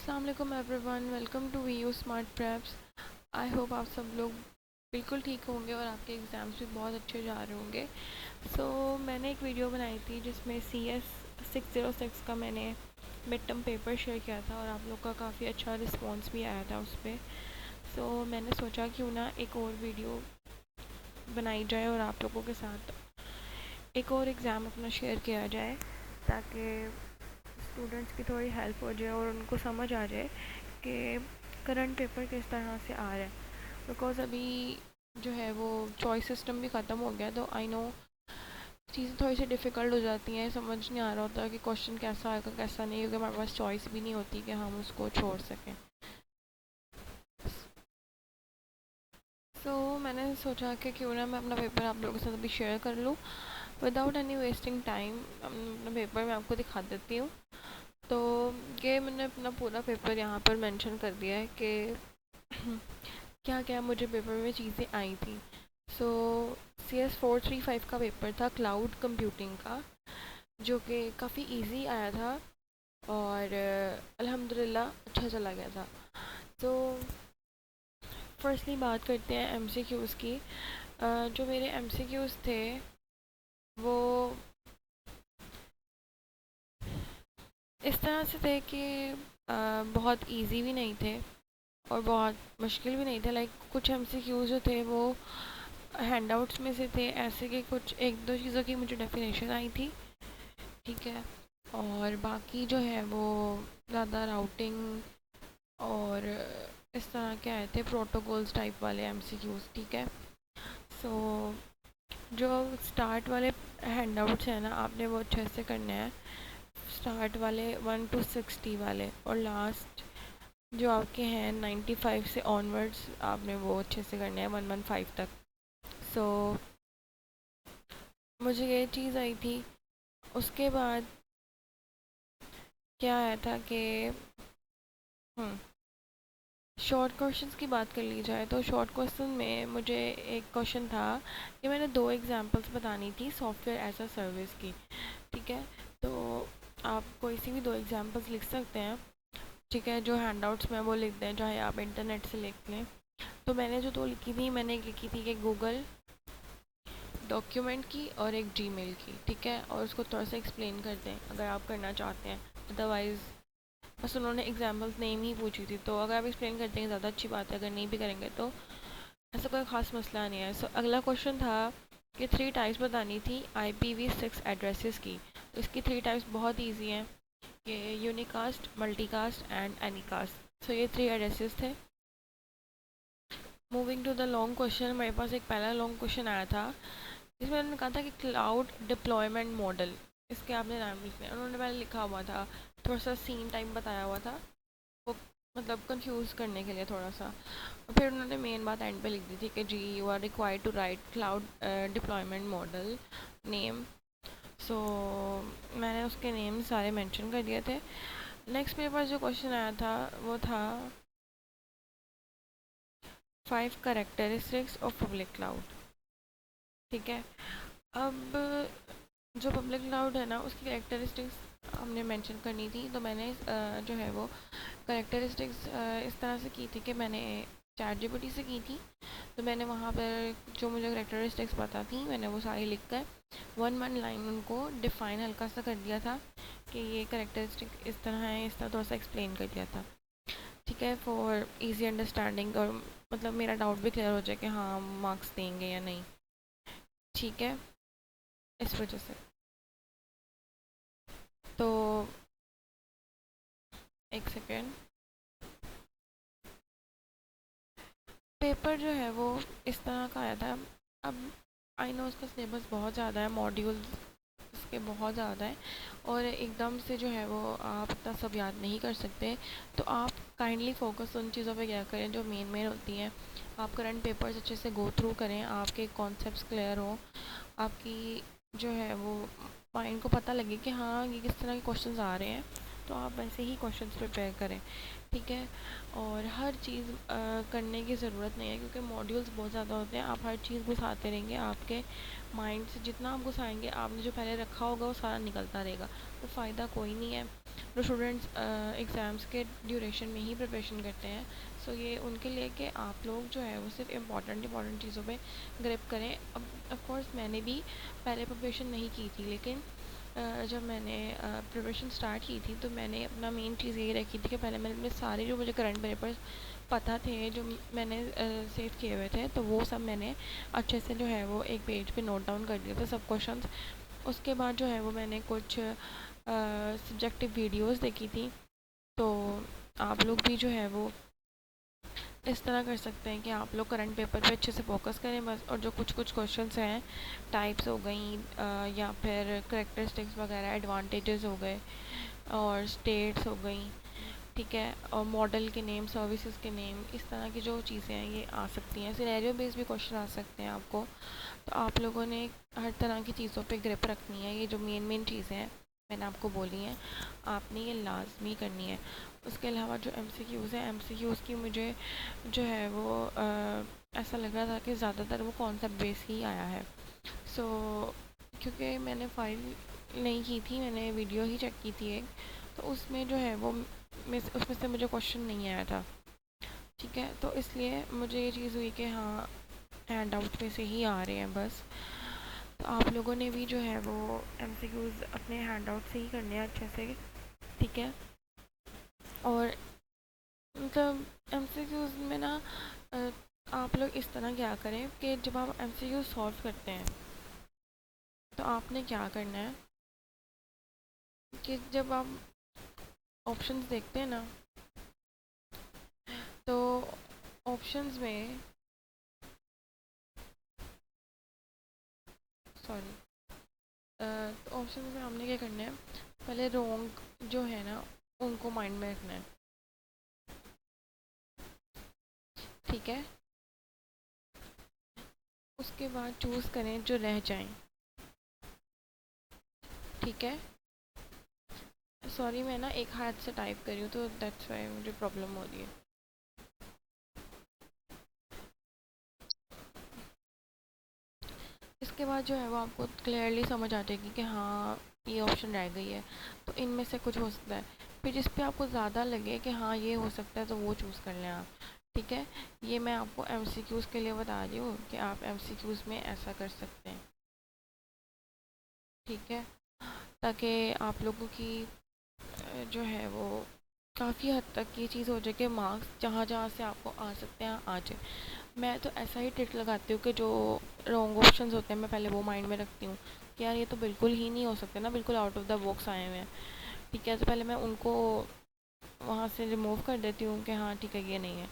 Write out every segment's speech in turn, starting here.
अस्सलाम वालेकुम everyone, welcome to V U smart preps. I hope आप सब लोग बिल्कुल ठीक होंगे और आपके एग्ज़ाम्स भी बहुत अच्छे जा रहे होंगे। मैंने एक वीडियो बनाई थी जिसमें CS 606 का मैंने मिड टर्म पेपर शेयर किया था और आप लोग का काफ़ी अच्छा रिस्पॉन्स भी आया था उस पर। मैंने सोचा क्यों ना एक और वीडियो बनाई जाए और आप लोगों के साथ एक और एग्ज़ाम अपना शेयर किया जाए, ताकि स्टूडेंट्स की थोड़ी हेल्प हो जाए और उनको समझ आ जाए कि करंट पेपर किस तरह से आ रहा है। बिकॉज़ अभी जो है वो चॉइस सिस्टम भी ख़त्म हो गया, तो आई नो चीज़ें थोड़ी सी डिफ़िकल्ट हो जाती हैं, समझ नहीं आ रहा होता कि क्वेश्चन कैसा आएगा कैसा नहीं, क्योंकि हमारे पास चॉइस भी नहीं होती कि हम उसको छोड़ सकें। मैंने सोचा कि क्यों ना मैं अपना पेपर आप लोगों के साथ अभी शेयर कर लूँ विदाउट एनी वेस्टिंग टाइम। अपना पेपर मैं आपको दिखा देती हूँ। तो ये मैंने अपना पूरा पेपर यहाँ पर मेंशन कर दिया है कि क्या क्या मुझे पेपर में चीज़ें आई थी। CS 435 का पेपर था क्लाउड कंप्यूटिंग का, जो कि काफ़ी इजी आया था और अल्हम्दुलिल्लाह अच्छा चला गया था। तो फर्स्टली बात करते हैं MCQs की। जो मेरे MCQs थे वो इस तरह से थे कि बहुत इजी भी नहीं थे और बहुत मुश्किल भी नहीं थे। लाइक कुछ MCQs जो थे वो हैंडआउट्स में से थे, ऐसे कि कुछ एक दो चीज़ों की मुझे डेफिनेशन आई थी, ठीक है, और बाकी जो है वो ज़्यादा राउटिंग और इस तरह के आए थे, प्रोटोकॉल्स टाइप वाले MCQs, ठीक है। सो जो स्टार्ट वाले हैंडआउट्स हैं ना, आपने वो अच्छे से करने हैं, स्टार्ट वाले 1 to 60 वाले, और लास्ट जो आपके हैं 95 से ऑनवर्ड्स आपने वो अच्छे से करने हैं 115 तक। सो मुझे ये चीज़ आई थी। उसके बाद क्या आया था कि शॉर्ट क्वेश्चंस की बात कर ली जाए तो शॉर्ट क्वेश्चन में मुझे एक क्वेश्चन था कि मैंने दो एग्जांपल्स बतानी थी सॉफ्टवेयर एज अ सर्विस की, ठीक है। तो आप कोई सी भी दो एग्जांपल्स लिख सकते हैं, ठीक है, जो हैंडआउट्स में वो लिख दें, चाहे आप इंटरनेट से लिख लें। तो मैंने जो दो लिखी थी, मैंने एक लिखी थी कि गूगल डॉक्यूमेंट की और एक जीमेल की, ठीक है, और उसको थोड़ा सा एक्सप्लेन कर दें अगर आप करना चाहते हैं। अदरवाइज़ बस उन्होंने एग्जाम्पल्स नेम ही पूछी थी, तो अगर आप एक्सप्लेन कर देंगे ज़्यादा अच्छी बात है, अगर नहीं भी करेंगे तो ऐसा कोई ख़ास मसला नहीं है। अगला क्वेश्चन था कि 3 टाइप्स बतानी थी IPv6 एड्रेसेस की। तो इसकी 3 टाइप्स बहुत ईजी हैं, ये यूनिकास्ट, मल्टीकास्ट एंड एनीकास्ट। ये 3 एड्रेसेस थे। Moving to the long question, मेरे पास एक पहला लॉन्ग क्वेश्चन आया था जिसमें उन्होंने कहा था कि क्लाउड डिप्लॉयमेंट मॉडल, इसके आपने नाम लिखने, उन्होंने पहले लिखा हुआ था, थोड़ा सा सीन टाइम बताया हुआ था, वो मतलब कंफ्यूज करने के लिए थोड़ा सा। और फिर उन्होंने मेन बात एंड पे लिख दी थी कि जी you are required to write cloud deployment model name. So मैंने उसके नेम सारे मेंशन कर दिए थे। नेक्स्ट मेरे पास जो क्वेश्चन आया था वो था 5 कैरेक्टरिस्टिक्स ऑफ पब्लिक क्लाउड, ठीक है। अब जो पब्लिक क्लाउड है ना, उसकी कैरेक्टरिस्टिक्स हमने मेंशन करनी थी, तो मैंने जो है वो कैरेक्टरिस्टिक्स इस तरह से की थी कि मैंने ChatGPT से की थी। तो मैंने वहाँ पर जो मुझे कैरेक्टरिस्टिक्स पता थी, मैंने वो सारी लिख कर 1 लाइन उनको डिफ़ाइन हल्का सा कर दिया था कि ये कैरेक्टरिस्टिक इस तरह है, इस तरह थोड़ा सा एक्सप्लेन कर दिया था, ठीक है, फॉर इजी अंडरस्टैंडिंग, और मतलब मेरा डाउट भी क्लियर हो जाए कि हाँ मार्क्स देंगे या नहीं, ठीक है, इस वजह से। तो एक सेकेंड, पेपर जो है वो इस तरह का आया था। अब आई नो उसका सिलेबस बहुत ज़्यादा है, मॉड्यूल्स इसके बहुत ज़्यादा है, और एकदम से जो है वो आप इतना सब याद नहीं कर सकते। तो आप काइंडली फोकस उन चीज़ों पे क्या करें जो मेन मेन होती हैं। आप करंट पेपर्स अच्छे से गो थ्रू करें, आपके कॉन्सेप्ट्स क्लियर हो, आपकी जो है वो माइंड को पता लगे कि हाँ ये किस तरह के क्वेश्चंस आ रहे हैं, तो आप वैसे ही क्वेश्चंस प्रिपेयर करें, ठीक है। और हर चीज़ करने की ज़रूरत नहीं है, क्योंकि मॉड्यूल्स बहुत ज़्यादा होते हैं। आप हर चीज़ घुसाते रहेंगे, आपके माइंड से जितना आप घुसाएंगे, आपने जो पहले रखा होगा वो सारा निकलता रहेगा, तो फ़ायदा कोई नहीं है। जो स्टूडेंट्स एग्ज़ाम्स के ड्यूरेशन में ही प्रिपरेशन करते हैं, सो ये उनके लिए कि आप लोग जो है वो सिर्फ इम्पॉर्टेंट चीज़ों पे ग्रिप करें। अब ऑफ कोर्स मैंने भी पहले प्रिपरेशन नहीं की थी, लेकिन जब मैंने प्रिपरेशन स्टार्ट की थी, तो मैंने अपना मेन चीज़ यही रखी थी कि पहले मैंने अपने सारे जो मुझे करंट पेपर्स पता थे, जो मैंने सेव किए हुए थे, तो वो सब मैंने अच्छे से जो है वो एक पेज पे नोट डाउन कर दिए थे सब क्वेश्चंस। उसके बाद जो है वो मैंने कुछ सब्जेक्टिव वीडियोस देखी थी। तो आप लोग भी जो है वो इस तरह कर सकते हैं कि आप लोग करंट पेपर पे अच्छे से फोकस करें बस। और जो कुछ कुछ क्वेश्चंस हैं, टाइप्स हो गई या फिर करेक्टरिस्टिक्स वगैरह, एडवांटेजेस हो गए और स्टेट्स हो गई, ठीक है, और मॉडल के नेम, सर्विसेज के नेम, इस तरह की जो चीज़ें हैं ये आ सकती हैं। सिनेरियो बेस्ड भी क्वेश्चन आ सकते हैं आपको। तो आप लोगों ने हर तरह की चीज़ों पे ग्रिप रखनी है। ये जो मेन मेन चीज़ें हैं मैंने आपको बोली हैं, आपने ये लाजमी करनी है। उसके अलावा जो एमसीक्यूज़ हैं, एमसीक्यूज़ की मुझे जो है वो ऐसा लग रहा था कि ज़्यादातर वो कॉन्सेप्ट बेस ही आया है। सो क्योंकि मैंने फाइल नहीं की थी, मैंने वीडियो ही चेक की थी एक, तो उसमें जो है वो उसमें से मुझे क्वेश्चन नहीं आया था, ठीक है। तो इसलिए मुझे ये चीज़ हुई कि हाँ, हैंड आउट में से ही आ रहे हैं बस। तो आप लोगों ने भी जो है वो एमसीक्यूज़ अपने हैंड आउट से ही करने हैं अच्छे से, ठीक है। और मतलब एमसीक्यूज़ में ना आप लोग इस तरह क्या करें कि जब आप एमसीक्यू सॉल्व करते हैं, तो आपने क्या करना है कि जब आप ऑप्शंस देखते हैं ना, तो ऑप्शंस में सॉरी तो ऑप्शंस में हमने क्या करना है, पहले रॉन्ग जो है ना उनको माइंड में रखना है, ठीक है। उसके बाद चूज़ करें जो रह जाएं, ठीक है। सॉरी, मैं ना एक हाथ से टाइप कर रही हूँ, तो दैट्स वाई मुझे प्रॉब्लम हो रही है। इसके बाद जो है वो आपको क्लियरली समझ आ जाएगी कि हाँ ये ऑप्शन रह गई है, तो इनमें से कुछ हो सकता है। फिर जिस पे आपको ज़्यादा लगे कि हाँ ये हो सकता है, तो वो चूज़ कर लें आप, ठीक है। ये मैं आपको एमसीक्यूज़ के लिए बता रही हूँ कि आप एमसीक्यूज़ में ऐसा कर सकते हैं, ठीक है, ताकि आप लोगों की जो है वो काफ़ी हद तक ये चीज़ हो जाए कि मार्क्स जहाँ जहाँ से आपको आ सकते हैं आ जाए। मैं तो ऐसा ही ट्रिक लगाती हूँ कि जो रॉन्ग ऑप्शंस होते हैं मैं पहले वो माइंड में रखती हूँ कि यार ये तो बिल्कुल ही नहीं हो सकते ना, बिल्कुल आउट ऑफ द बॉक्स आए हुए हैं, ठीक है। तो पहले मैं उनको वहाँ से रिमूव कर देती हूँ कि हाँ ठीक है ये नहीं है।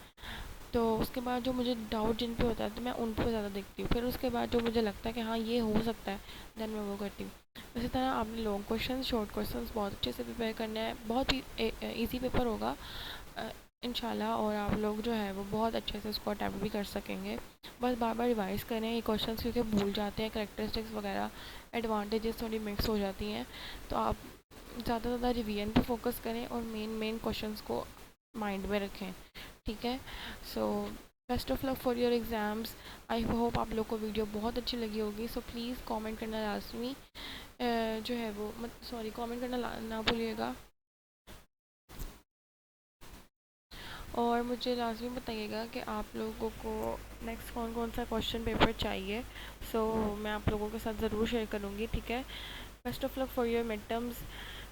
तो उसके बाद जो मुझे डाउट जिन पे होता है, तो मैं उन पे ज़्यादा देखती हूँ। फिर उसके बाद जो मुझे लगता है कि हाँ ये हो सकता है, देन मैं वो करती हूँ। इसी तरह आपने लॉन्ग क्वेश्चन, शॉर्ट क्वेश्चन बहुत अच्छे से प्रिपेयर करना है। बहुत ही ईजी पेपर होगा इंशाल्लाह, और आप लोग जो है वो बहुत अच्छे से उसको अटैम्प्ट भी कर सकेंगे। बस बार बार रिवाइज़ करें ये क्वेश्चन, क्योंकि भूल जाते हैं, करेक्टरिस्टिक्स वगैरह, एडवांटेजेस थोड़ी मिक्स हो जाती हैं। तो आप ज़्यादा से ज़्यादा रिवीजन पे फोकस करें और मेन मेन क्वेश्चंस को माइंड में रखें, ठीक है। So best of luck for your exams. I hope आप लोग को वीडियो बहुत अच्छी लगी होगी। सो प्लीज़ कमेंट करना लाजमी जो है वो मत सॉरी कमेंट करना ना भूलिएगा, और मुझे लाजमी बताइएगा कि आप लोगों को नेक्स्ट कौन कौन सा क्वेश्चन पेपर चाहिए। सो मैं आप लोगों के साथ ज़रूर शेयर करूँगी, ठीक है। Best of luck for your mid terms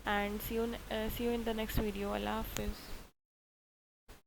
and see you in the next video. अल्लाह हाफिज़।